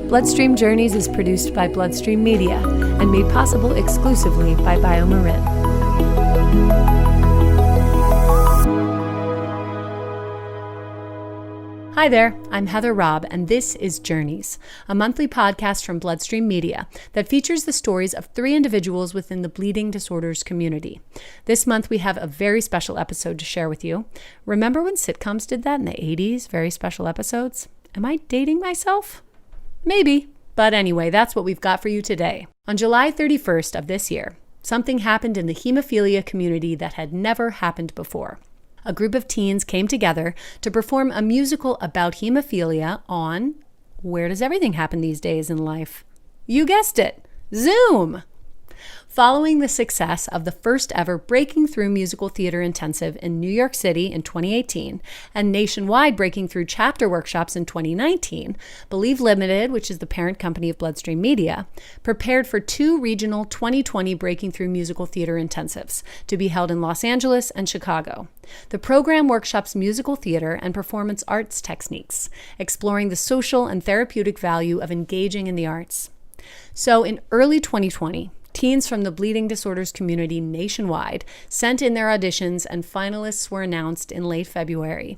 Bloodstream Journeys is produced by Bloodstream Media and made possible exclusively by BioMarin. Hi there, I'm Heather Robb, and this is Journeys, a monthly podcast from Bloodstream Media that features the stories of 3 individuals within the bleeding disorders community. This month we have a very special episode to share with you. Remember when sitcoms did that in the 80s, very special episodes? Am I dating myself? Maybe, but anyway, that's what we've got for you today. On July 31st of this year, something happened in the hemophilia community that had never happened before. A group of teens came together to perform a musical about hemophilia on, where does everything happen these days in life? You guessed it, Zoom! Following the success of the first ever Breaking Through Musical Theater Intensive in New York City in 2018 and nationwide Breaking Through Chapter workshops in 2019, Believe Limited, which is the parent company of Bloodstream Media, prepared for 2 regional 2020 Breaking Through Musical Theater Intensives to be held in Los Angeles and Chicago. The program workshops musical theater and performance arts techniques, exploring the social and therapeutic value of engaging in the arts. So in early 2020, teens from the bleeding disorders community nationwide sent in their auditions, and finalists were announced in late February.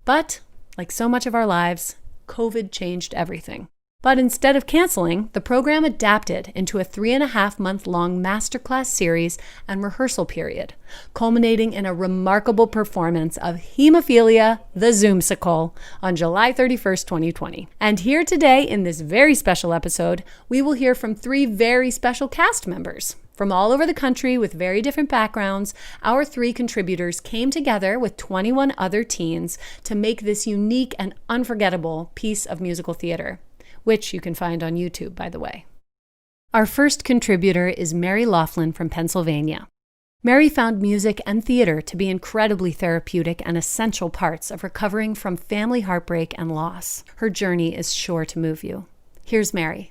But, like so much of our lives, COVID changed everything. But instead of canceling, the program adapted into a 3.5-month-long masterclass series and rehearsal period, culminating in a remarkable performance of Hemophilia, the Zoomsical, on July 31st, 2020. And here today, in this very special episode, we will hear from 3 very special cast members. From all over the country with very different backgrounds, our 3 contributors came together with 21 other teens to make this unique and unforgettable piece of musical theater, which you can find on YouTube, by the way. Our first contributor is Mary Laughlin from Pennsylvania. Mary found music and theater to be incredibly therapeutic and essential parts of recovering from family heartbreak and loss. Her journey is sure to move you. Here's Mary.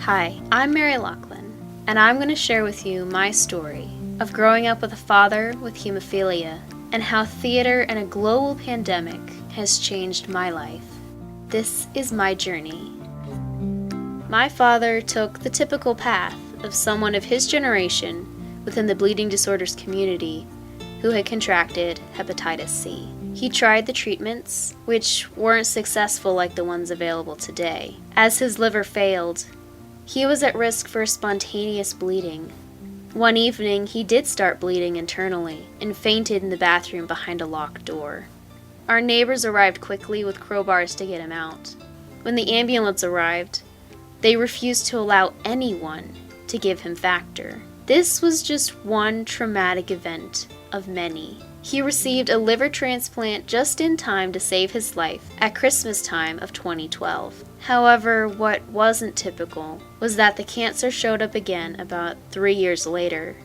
Hi, I'm Mary Laughlin, and I'm going to share with you my story of growing up with a father with hemophilia and how theater and a global pandemic has changed my life. This is my journey. My father took the typical path of someone of his generation within the bleeding disorders community who had contracted hepatitis C. He tried the treatments, which weren't successful like the ones available today. As his liver failed, he was at risk for spontaneous bleeding. One evening, he did start bleeding internally and fainted in the bathroom behind a locked door. Our neighbors arrived quickly with crowbars to get him out. When the ambulance arrived, they refused to allow anyone to give him Factor. This was just one traumatic event of many. He received a liver transplant just in time to save his life at Christmas time of 2012. However, what wasn't typical was that the cancer showed up again about 3 years later.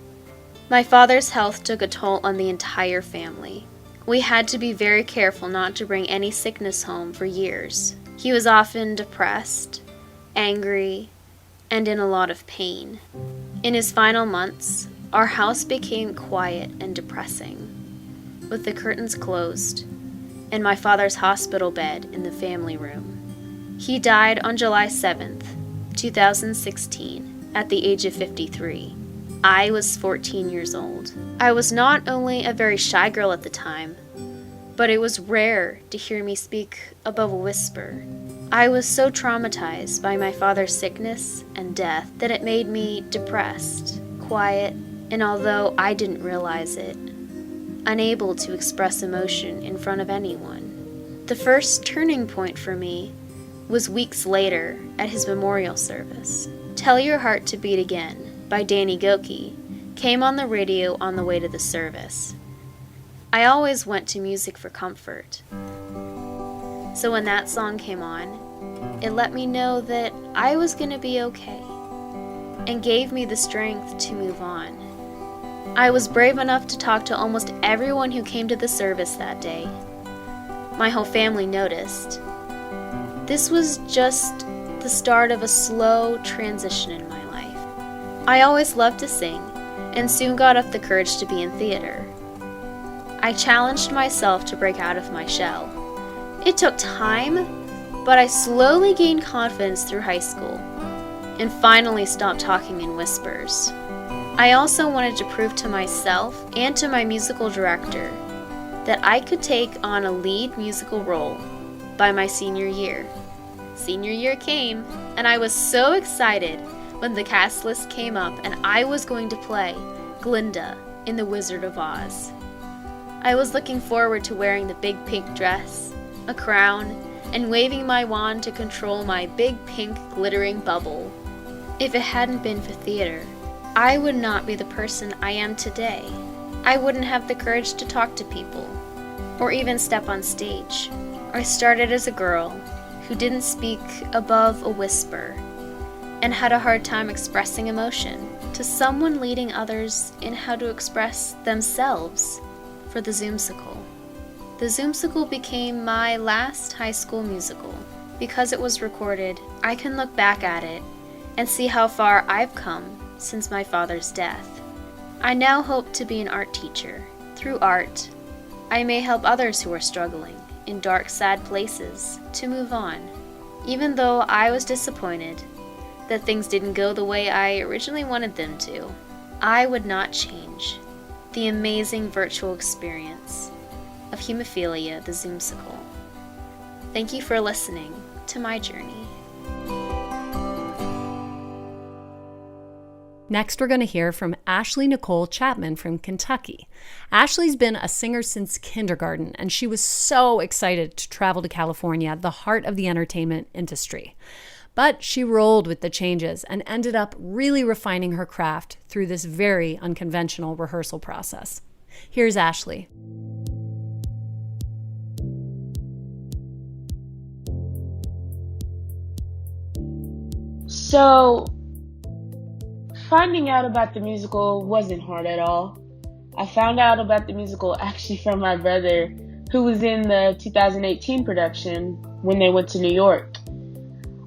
My father's health took a toll on the entire family. We had to be very careful not to bring any sickness home for years. He was often depressed, angry, and in a lot of pain. In his final months, our house became quiet and depressing, with the curtains closed and my father's hospital bed in the family room. He died on July 7th, 2016, at the age of 53. I was 14 years old. I was not only a very shy girl at the time, but it was rare to hear me speak above a whisper. I was so traumatized by my father's sickness and death that it made me depressed, quiet, and although I didn't realize it, unable to express emotion in front of anyone. The first turning point for me was weeks later at his memorial service. Tell Your Heart to Beat Again by Danny Gokey came on the radio on the way to the service. I always went to music for comfort. So when that song came on, it let me know that I was going to be okay and gave me the strength to move on. I was brave enough to talk to almost everyone who came to the service that day. My whole family noticed. This was just the start of a slow transition in my life. I always loved to sing and soon got up the courage to be in theater. I challenged myself to break out of my shell. It took time, but I slowly gained confidence through high school and finally stopped talking in whispers. I also wanted to prove to myself and to my musical director that I could take on a lead musical role by my senior year. Senior year came, and I was so excited when the cast list came up and I was going to play Glinda in The Wizard of Oz. I was looking forward to wearing the big pink dress, a crown, and waving my wand to control my big pink glittering bubble. If it hadn't been for theater, I would not be the person I am today. I wouldn't have the courage to talk to people, or even step on stage. I started as a girl who didn't speak above a whisper and had a hard time expressing emotion, to someone leading others in how to express themselves for the Zoomsical. The Zoomsical became my last high school musical. Because it was recorded, I can look back at it and see how far I've come since my father's death. I now hope to be an art teacher. Through art, I may help others who are struggling in dark, sad places to move on. Even though I was disappointed that things didn't go the way I originally wanted them to, I would not change the amazing virtual experience of Hemophilia, the Zoomsical. Thank you for listening to my journey. Next, we're going to hear from Ashleigh Nicole Chapman from Kentucky. Ashleigh's been a singer since kindergarten, and she was so excited to travel to California, the heart of the entertainment industry. But she rolled with the changes and ended up really refining her craft through this very unconventional rehearsal process. Here's Ashleigh. So, finding out about the musical wasn't hard at all. I found out about the musical actually from my brother, who was in the 2018 production when they went to New York.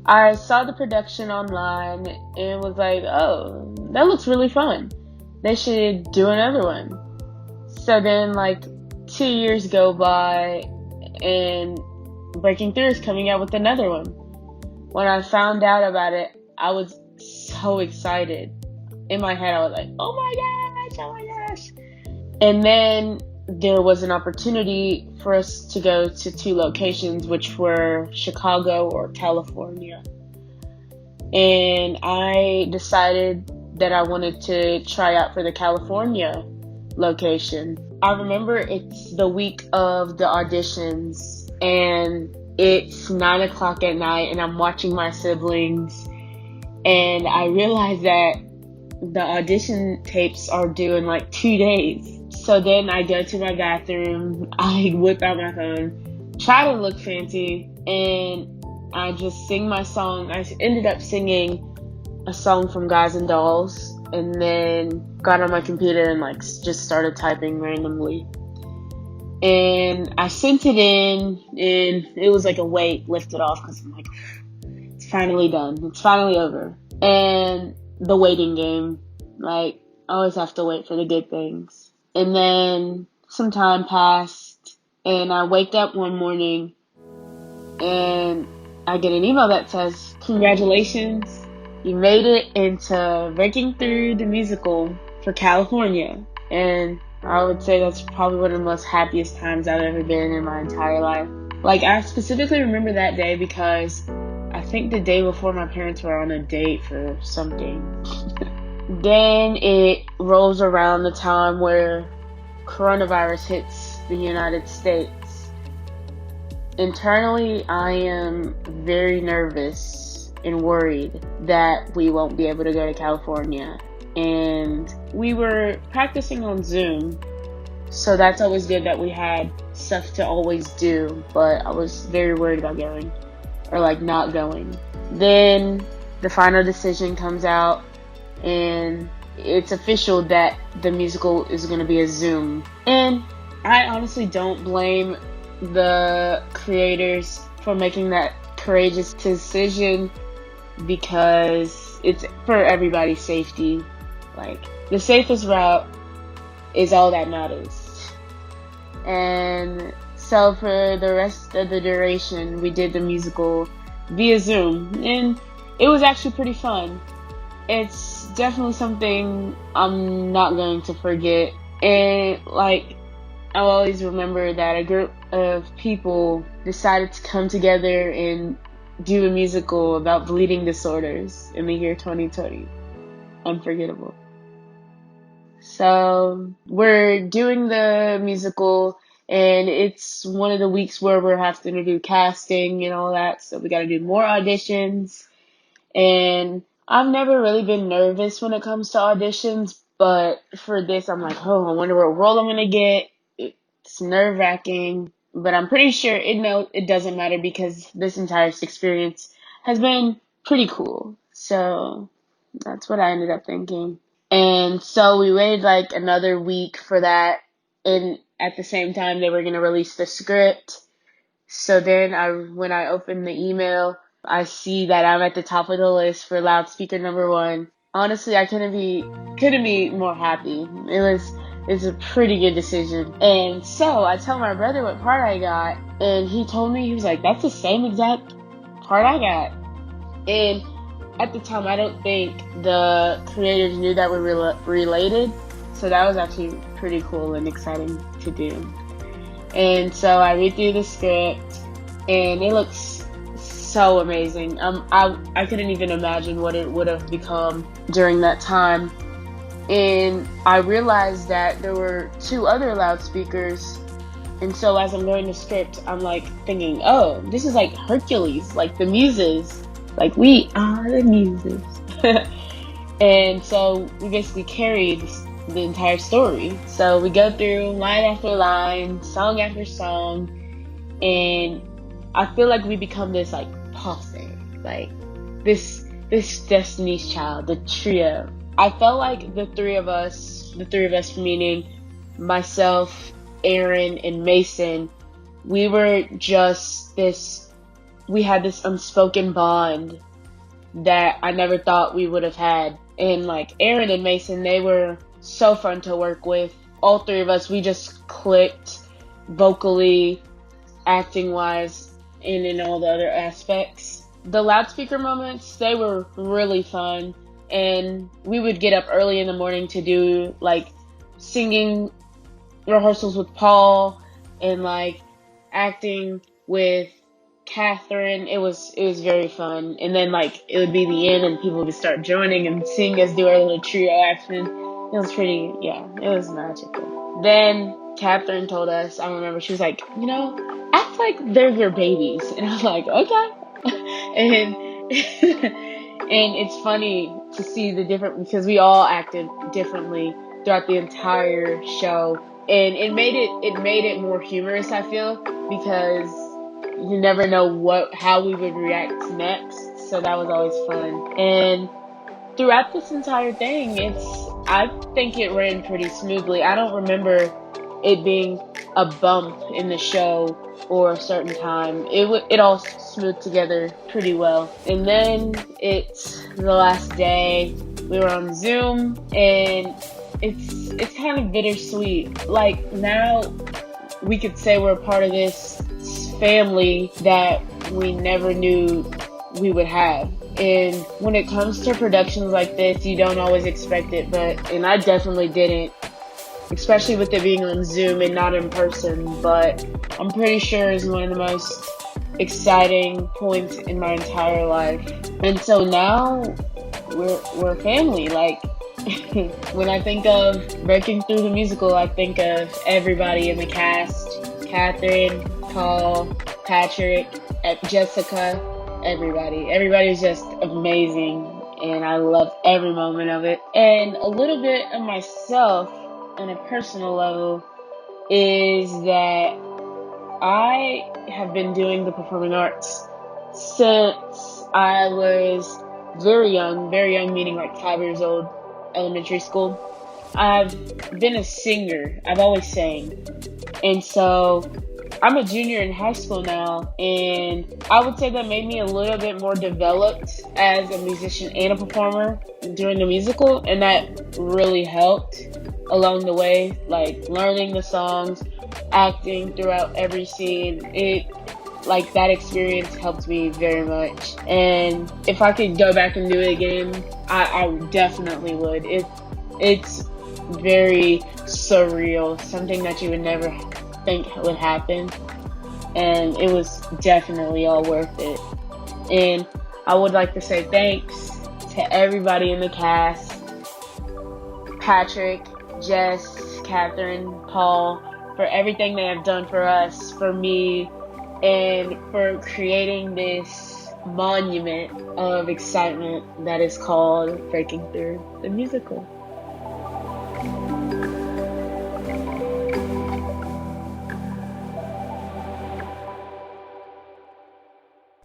I saw the production online and was like, oh, that looks really fun. They should do another one. So then 2 years go by and Breaking Through is coming out with another one. When I found out about it, I was so excited. In my head, I was like, oh my gosh. And then there was an opportunity for us to go to 2 locations, which were Chicago or California. And I decided that I wanted to try out for the California location. I remember it's the week of the auditions, and it's 9:00 at night, and I'm watching my siblings, and I realized that the audition tapes are due in 2 days. So then I go to my bathroom, I whip out my phone, try to look fancy, and I just sing my song. I ended up singing a song from Guys and Dolls, and then got on my computer and just started typing randomly. And I sent it in, and it was like a weight lifted off, because I'm like, it's finally done. It's finally over. And the waiting game, I always have to wait for the good things. And then some time passed, and I wake up one morning, and I get an email that says, congratulations, you made it into Breaking Through the musical for California. And I would say that's probably one of the most happiest times I've ever been in my entire life. I specifically remember that day because I think the day before my parents were on a date for something. Then it rolls around the time where coronavirus hits the United States. Internally, I am very nervous and worried that we won't be able to go to California. And we were practicing on Zoom, so that's always good that we had stuff to always do, but I was very worried about going, or not going. Then the final decision comes out, and it's official that the musical is going to be a Zoom. And I honestly don't blame the creators for making that courageous decision, because it's for everybody's safety. The safest route is all that matters. And so for the rest of the duration, we did the musical via Zoom, and it was actually pretty fun. It's definitely something I'm not going to forget. And like, I'll always remember that a group of people decided to come together and do a musical about bleeding disorders in the year 2020. Unforgettable. So we're doing the musical, and it's one of the weeks where we're having to do casting and all that. So we got to do more auditions. And I've never really been nervous when it comes to auditions, but for this, I'm like, oh, I wonder what role I'm gonna get. It's nerve-wracking, but I'm pretty sure it doesn't matter because this entire experience has been pretty cool. So that's what I ended up thinking. And so we waited like another week for that, and at the same time they were gonna release the script. So then when I opened the email, I see that I'm at the top of the list for loudspeaker number 1. Honestly, I couldn't be more happy. It's a pretty good decision. And so I tell my brother what part I got, and he told me, he was like, that's the same exact part I got. And at the time, I don't think the creators knew that we were related. So that was actually pretty cool and exciting to do. And so I read through the script, and it looks so amazing. I couldn't even imagine what it would have become during that time. And I realized that there were 2 other loudspeakers. And so as I'm going to script, I'm like thinking, oh, this is like Hercules, like the muses. Like, we are the muses. And so we basically carried the entire story. So we go through line after line, song after song, and I feel like we become this like posse, like this Destiny's Child, the trio. I felt like the three of us meaning myself, Aaron, and Mason, we were just we had this unspoken bond that I never thought we would have had. And like Aaron and Mason, they were so fun to work with. All 3 of us, we just clicked vocally, acting wise, and in all the other aspects. The loudspeaker moments, they were really fun. And we would get up early in the morning to do like singing rehearsals with Paul and like acting with Catherine. It was very fun. And then like it would be the end and people would start joining and seeing us do our little trio action. It was it was magical. Then Catherine told us, I remember, she was like, act like they're your babies. And I was like, okay. And and it's funny to see the different, because we all acted differently throughout the entire show. And it made it more humorous, I feel, because you never know how we would react next. So that was always fun. And throughout this entire thing, I think it ran pretty smoothly. I don't remember it being a bump in the show or a certain time. It all smoothed together pretty well. And then it's the last day. We were on Zoom, and it's kind of bittersweet. Like, now we could say we're a part of this family that we never knew we would have. And when it comes to productions like this, you don't always expect it, and I definitely didn't, especially with it being on Zoom and not in person. But I'm pretty sure it's one of the most exciting points in my entire life. And so now we're family. Like, when I think of breaking through the musical, I think of everybody in the cast: Catherine, Paul, Patrick, Jessica, everybody. Everybody's just amazing, and I love every moment of it. And a little bit of myself on a personal level is that I have been doing the performing arts since I was very young meaning like 5 years old, elementary school. I've been a singer. I've always sang. And so I'm a junior in high school now, and I would say that made me a little bit more developed as a musician and a performer during the musical, and that really helped along the way, like learning the songs, acting throughout every scene. That experience helped me very much. And if I could go back and do it again, I definitely would. It's very surreal, something that you would never think would happen. And it was definitely all worth it. And I would like to say thanks to everybody in the cast, Patrick, Jess, Catherine, Paul, for everything they have done for us, for me, and for creating this monument of excitement that is called Breaking Through, the musical.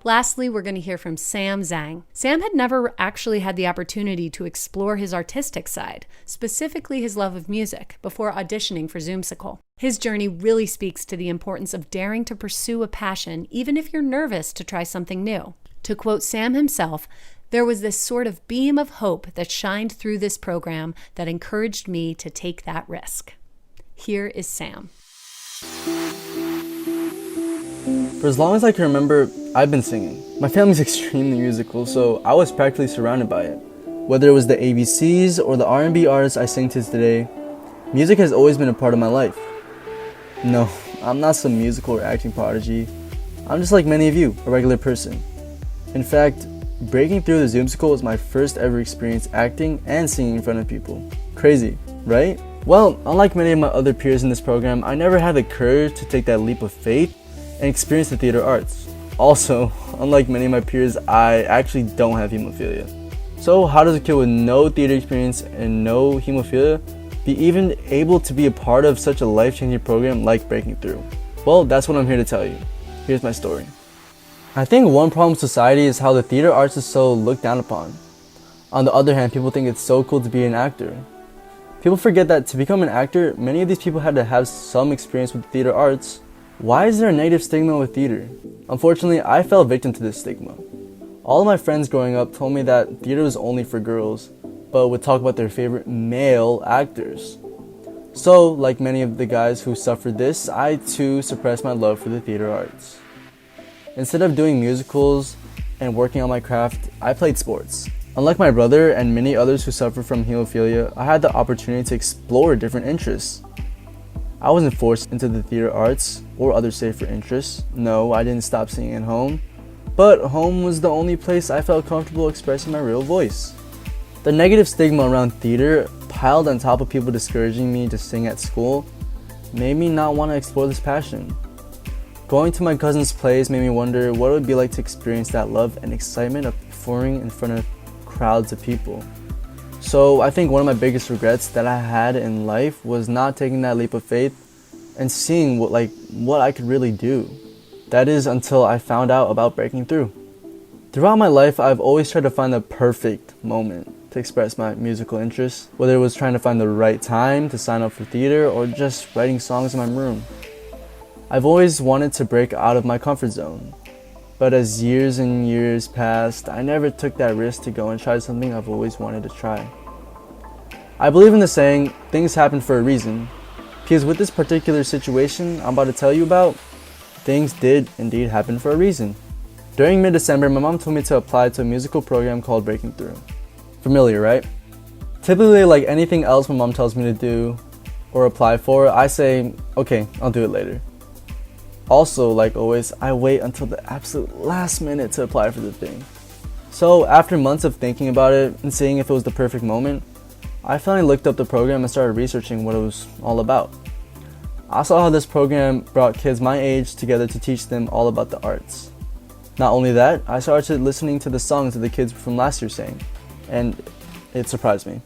Lastly, we're going to hear from Sam Zhang. Sam had never actually had the opportunity to explore his artistic side, specifically his love of music, before auditioning for Zoomsical. His journey really speaks to the importance of daring to pursue a passion, even if you're nervous to try something new. To quote Sam himself, "There was this sort of beam of hope that shined through this program that encouraged me to take that risk." Here is Sam. For as long as I can remember, I've been singing. My family's extremely musical, so I was practically surrounded by it. Whether it was the ABCs or the R&B artists I sing to today, music has always been a part of my life. No, I'm not some musical or acting prodigy. I'm just like many of you, a regular person. In fact, breaking through the Zoomsical was my first ever experience acting and singing in front of people. Crazy, right? Well, unlike many of my other peers in this program, I never had the courage to take that leap of faith and experience the theater arts. Also, unlike many of my peers, I actually don't have hemophilia. So how does a kid with no theater experience and no hemophilia be even able to be a part of such a life-changing program like Breaking Through? Well, that's what I'm here to tell you. Here's my story. I think one problem with society is how the theater arts is so looked down upon. On the other hand, people think it's so cool to be an actor. People forget that to become an actor, many of these people had to have some experience with the theater arts. Why is there a negative stigma with theater? Unfortunately, I fell victim to this stigma. All of my friends growing up told me that theater was only for girls, but would talk about their favorite male actors. So, like many of the guys who suffered this, I too suppressed my love for the theater arts. Instead of doing musicals and working on my craft, I played sports. Unlike my brother and many others who suffer from hemophilia, I had the opportunity to explore different interests. I wasn't forced into the theater arts or other safer interests. No, I didn't stop singing at home, but home was the only place I felt comfortable expressing my real voice. The negative stigma around theater, piled on top of people discouraging me to sing at school, made me not want to explore this passion. Going to my cousin's plays made me wonder what it would be like to experience that love and excitement of performing in front of crowds of people. So I think one of my biggest regrets that I had in life was not taking that leap of faith and seeing what I could really do. That is until I found out about Breaking Through. Throughout my life, I've always tried to find the perfect moment to express my musical interests, whether it was trying to find the right time to sign up for theater or just writing songs in my room. I've always wanted to break out of my comfort zone. But as years and years passed, I never took that risk to go and try something I've always wanted to try. I believe in the saying, things happen for a reason, because with this particular situation I'm about to tell you about, things did indeed happen for a reason. During mid-December, my mom told me to apply to a musical program called Breaking Through. Familiar, right? Typically, like anything else my mom tells me to do or apply for, I say, okay, I'll do it later. Also, like always, I wait until the absolute last minute to apply for the thing. So after months of thinking about it and seeing if it was the perfect moment, I finally looked up the program and started researching what it was all about. I saw how this program brought kids my age together to teach them all about the arts. Not only that, I started listening to the songs that the kids from last year sang, and it surprised me.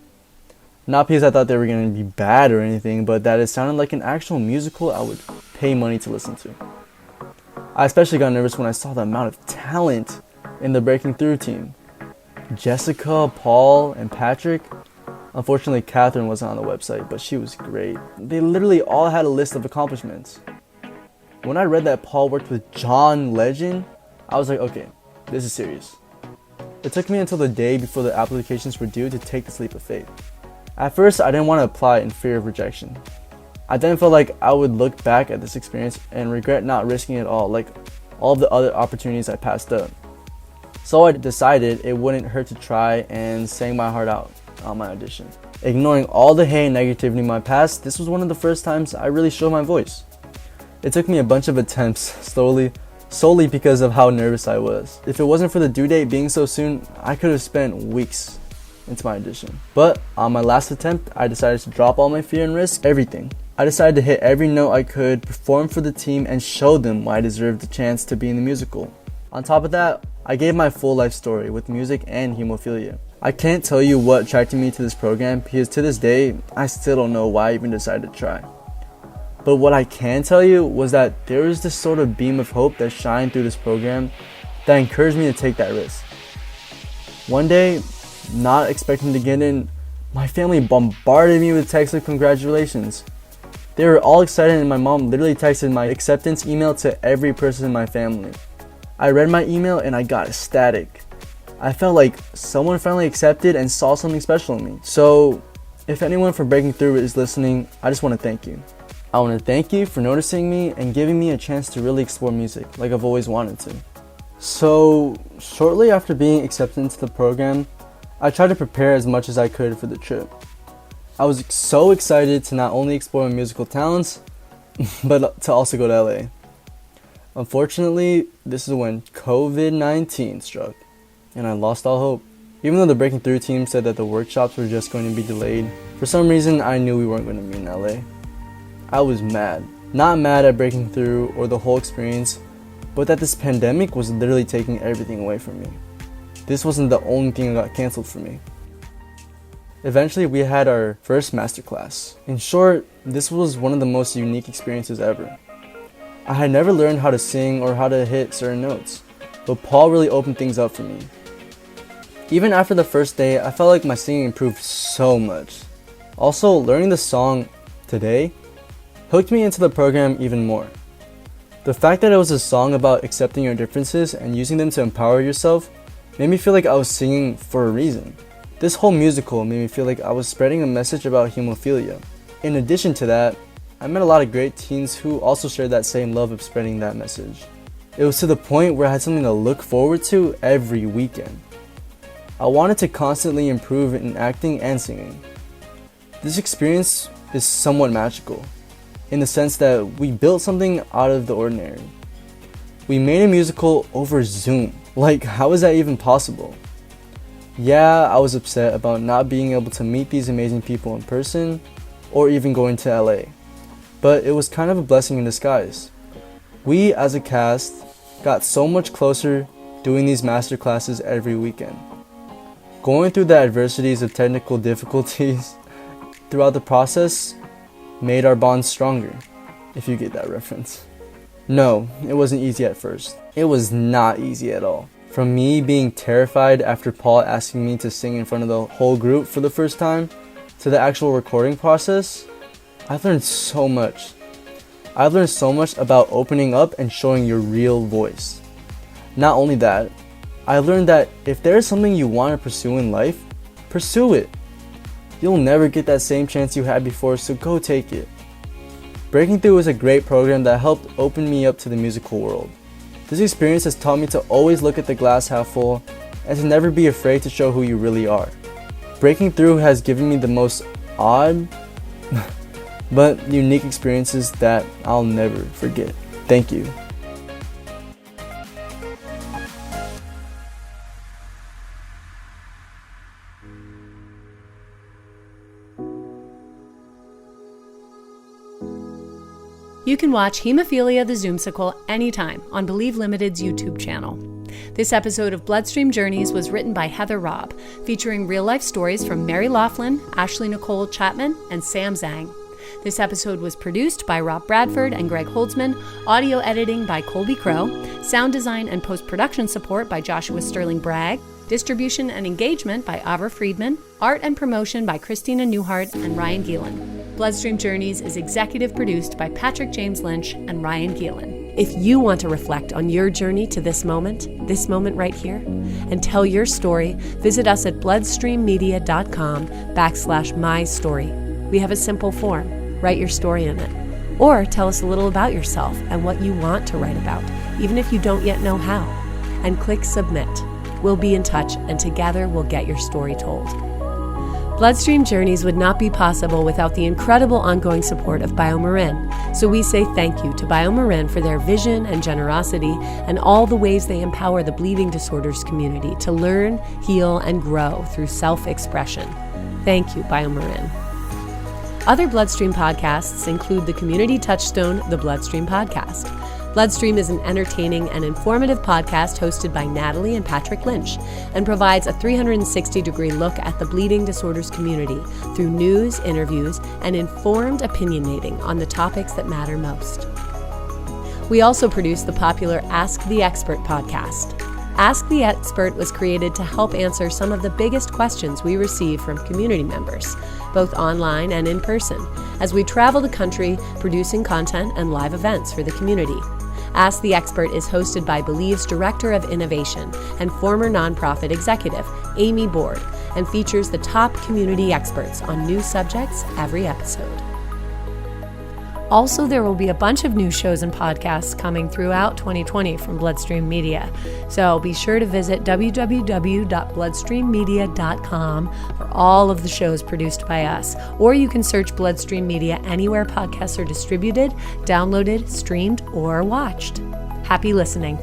Not because I thought they were going to be bad or anything, but that it sounded like an actual musical I would pay money to listen to. I especially got nervous when I saw the amount of talent in the Breaking Through team. Jessica, Paul, and Patrick. Unfortunately, Catherine wasn't on the website, but she was great. They literally all had a list of accomplishments. When I read that Paul worked with John Legend, I was like, okay, this is serious. It took me until the day before the applications were due to take this leap of faith. At first, I didn't want to apply in fear of rejection. I then felt like I would look back at this experience and regret not risking it all, like all of the other opportunities I passed up. So I decided it wouldn't hurt to try and sang my heart out on my audition. Ignoring all the hate and negativity in my past, this was one of the first times I really showed my voice. It took me a bunch of attempts, solely because of how nervous I was. If it wasn't for the due date being so soon, I could have spent weeks into my audition. But on my last attempt, I decided to drop all my fear and risk everything. I decided to hit every note I could, perform for the team, and show them why I deserved the chance to be in the musical. On top of that, I gave my full life story with music and hemophilia. I can't tell you what attracted me to this program because to this day, I still don't know why I even decided to try. But what I can tell you was that there is this sort of beam of hope that shined through this program that encouraged me to take that risk. One day, not expecting to get in, my family bombarded me with texts of congratulations. They were all excited and my mom literally texted my acceptance email to every person in my family. I read my email and I got ecstatic. I felt like someone finally accepted and saw something special in me. So, if anyone from Breaking Through is listening, I just want to thank you. I want to thank you for noticing me and giving me a chance to really explore music like I've always wanted to. So, shortly after being accepted into the program, I tried to prepare as much as I could for the trip. I was so excited to not only explore my musical talents, but to also go to LA. Unfortunately, this is when COVID-19 struck, and I lost all hope. Even though the Breaking Through team said that the workshops were just going to be delayed, for some reason I knew we weren't going to be in LA. I was mad. Not mad at Breaking Through or the whole experience, but that this pandemic was literally taking everything away from me. This wasn't the only thing that got canceled for me. Eventually, we had our first masterclass. In short, this was one of the most unique experiences ever. I had never learned how to sing or how to hit certain notes, but Paul really opened things up for me. Even after the first day, I felt like my singing improved so much. Also, learning the song Today hooked me into the program even more. The fact that it was a song about accepting your differences and using them to empower yourself made me feel like I was singing for a reason. This whole musical made me feel like I was spreading a message about hemophilia. In addition to that, I met a lot of great teens who also shared that same love of spreading that message. It was to the point where I had something to look forward to every weekend. I wanted to constantly improve in acting and singing. This experience is somewhat magical, in the sense that we built something out of the ordinary. We made a musical over Zoom. Like, how is that even possible? Yeah, I was upset about not being able to meet these amazing people in person, or even going to LA. But it was kind of a blessing in disguise. We, as a cast, got so much closer doing these master classes every weekend. Going through the adversities of technical difficulties throughout the process made our bond stronger, if you get that reference. No, it wasn't easy at first. It was not easy at all. From me being terrified after Paul asking me to sing in front of the whole group for the first time, to the actual recording process, I've learned so much. I've learned so much about opening up and showing your real voice. Not only that, I learned that if there is something you want to pursue in life, pursue it. You'll never get that same chance you had before, so go take it. Breaking Through is a great program that helped open me up to the musical world. This experience has taught me to always look at the glass half full and to never be afraid to show who you really are. Breaking Through has given me the most odd but unique experiences that I'll never forget. Thank you. You can watch Hemophilia the Zoomsical anytime on Believe Limited's YouTube channel. This episode of Bloodstream Journeys was written by Heather Robb, featuring real-life stories from Mary Laughlin, Ashleigh Nicole Chapman, and Sam Zhang. This episode was produced by Rob Bradford and Greg Holtzman, audio editing by Colby Crow, sound design and post-production support by Joshua Sterling Bragg, distribution and engagement by Avra Friedman, art and promotion by Christina Newhart and Ryan Gielen. Bloodstream Journeys is executive produced by Patrick James Lynch and Ryan Gielen. If you want to reflect on your journey to this moment right here, and tell your story, visit us at bloodstreammedia.com/my story. We have a simple form. write your story in it. Or tell us a little about yourself and what you want to write about, even if you don't yet know how. And click submit. We'll be in touch, and together we'll get your story told. Bloodstream Journeys would not be possible without the incredible ongoing support of BioMarin. So we say thank you to BioMarin for their vision and generosity and all the ways they empower the bleeding disorders community to learn, heal, and grow through self-expression. Thank you, BioMarin. Other Bloodstream podcasts include the community touchstone, the Bloodstream Podcast. Bloodstream is an entertaining and informative podcast hosted by Natalie and Patrick Lynch and provides a 360-degree look at the bleeding disorders community through news, interviews, and informed opinionating on the topics that matter most. We also produce the popular Ask the Expert podcast. Ask the Expert was created to help answer some of the biggest questions we receive from community members, both online and in person, as we travel the country producing content and live events for the community. Ask the Expert is hosted by Believe's Director of Innovation and former nonprofit executive, Amy Board, and features the top community experts on new subjects every episode. Also, there will be a bunch of new shows and podcasts coming throughout 2020 from Bloodstream Media. So be sure to visit www.bloodstreammedia.com for all of the shows produced by us. Or you can search Bloodstream Media anywhere podcasts are distributed, downloaded, streamed, or watched. Happy listening.